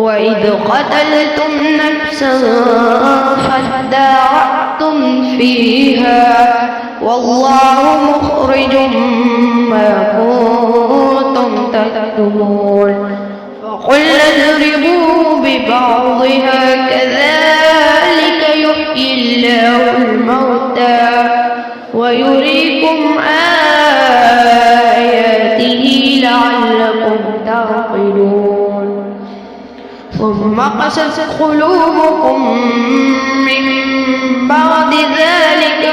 وإذ قتلتم نفسا فادارأتم فيها والله مخرج ما كنتم تكتمون فقلنا اضربوا ببعضها كذلك يحيي الله الموتى ويريكم آياته لعلكم تعقلون ثم قست قلوبكم من بعد ذلك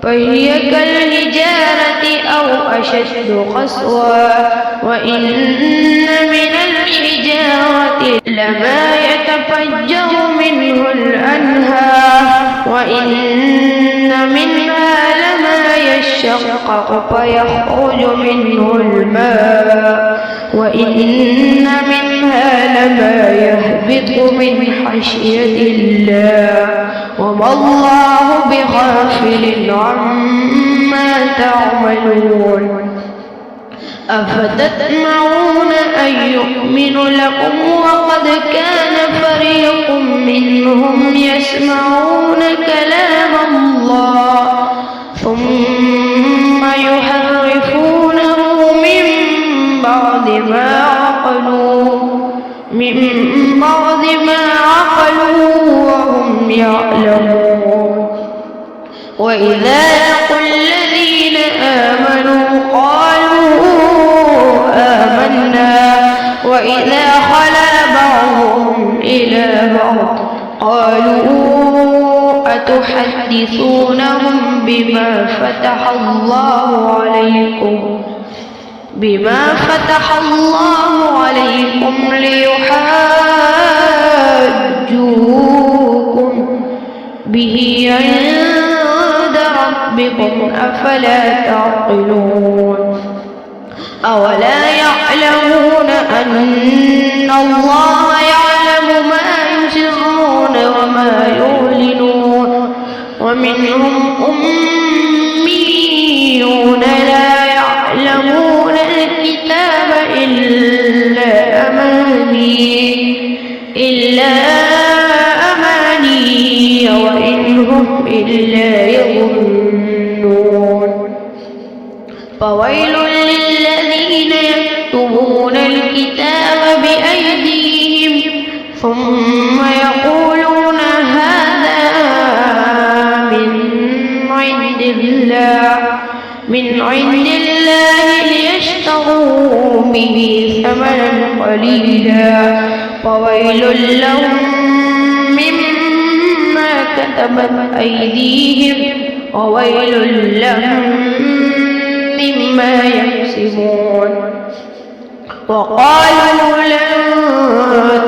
فهي كالحجارة أو أشد قسوة وإن من الحجارة لما يتفجر منه الأنهار وإن منها لما يشقق فيخرج منه الماء وإن منها لما يهبط من خشية الله وما الله بغافل عما تعملون أفتطمعون أن يؤمنوا لكم وقد كان فريق منهم يسمعون كلام الله ثم يحرفونه من بعد ما عقلوه وهم يعلمون وإذا لقوا الذين آمنوا قالوا آمنا وإذا خلا بعضهم إلى بعض قالوا أتحدثونهم بما فتح الله عليكم ليحاجوكم به عند ربكم أفلا تعقلون أولا يعلمون أن الله يعلم ما يسرون وما يعلنون ومنهم أميون لا يعلمون الكتاب إلا أماني وإن هم إلا يظنون فويل للذين يكتبون الكتاب بأيديهم ثم يقولون هذا من عند الله ليشتروا به ثمنا قليلا فويل لهم مما كتبت أيديهم وويل لهم مما يكسبون وقالوا لن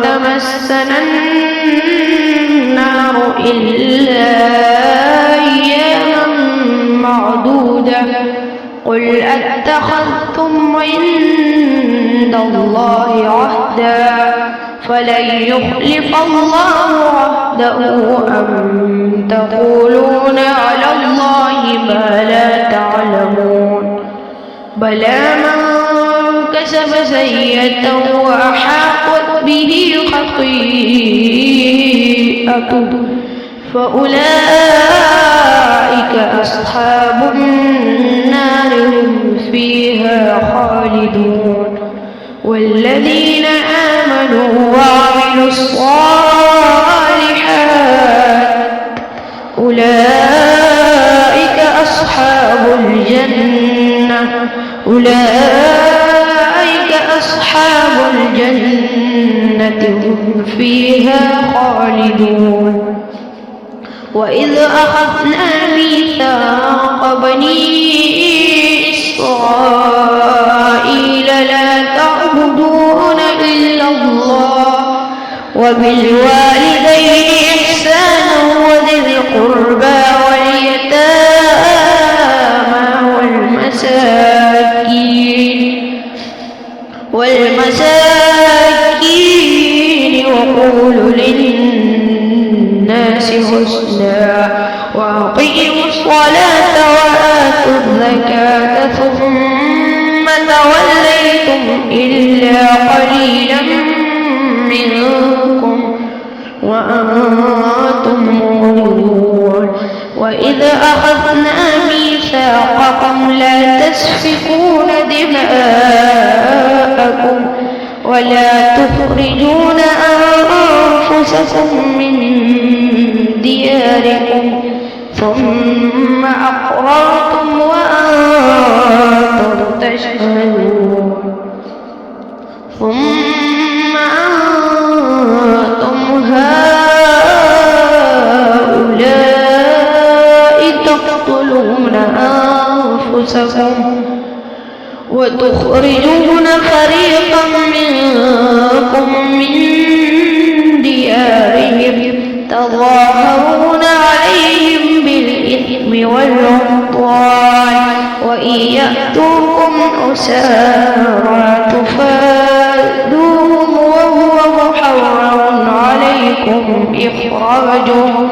تمسنا النار إلا أياما معدودة قل أتخذتم عند الله عهدا فلن يخلف الله عهده أم تقولون على الله ما لا تعلمون بلى من كسب سيئة وأحاطت به خطيئته فأولئك أصحاب النار هم فيها خالدون والذين آمنوا وعملوا الصالحات أولئك أصحاب الجنة هم فيها خالدون وإذ أخذنا ميثاق بني إسرائيل لا تعبدون إلا الله وبالوالدين إحسانا وذي القربى واليتامى والمساكين وقولوا للناس حسنا وأقيموا الصلاة وآتوا الزكاة ثم توليتم إلا تسفكون دماءكم ولا تخرجون أنفسكم من دياركم ثم أقررتم وأنتم تشهدون ثم أنتم هؤلاء تقتلون أنفسكم وتخرجون فريقا منكم من ديارهم تظاهرون عليهم بالإثم والعدوان وإن يأتوكم أسارى تفادوهم وهو محرم عليكم إخراجهم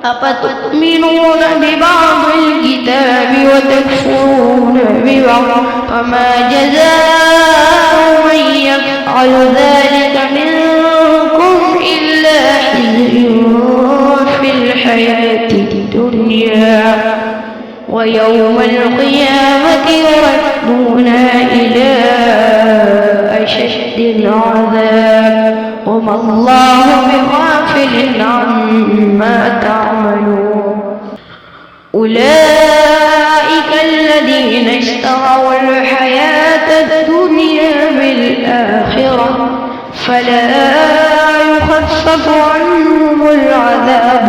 أفتؤمنون ببعض الكتاب وتكفرون ببعض فما جزاء من يفعل ذلك منكم إلا خزي في الحياة الدنيا ويوم القيامة يردون إلى أشد العذاب وما الله بغافل عما تعملون أولئك الذين اشتروا الحياة الدنيا بالآخرة فلا يخفف عنهم العذاب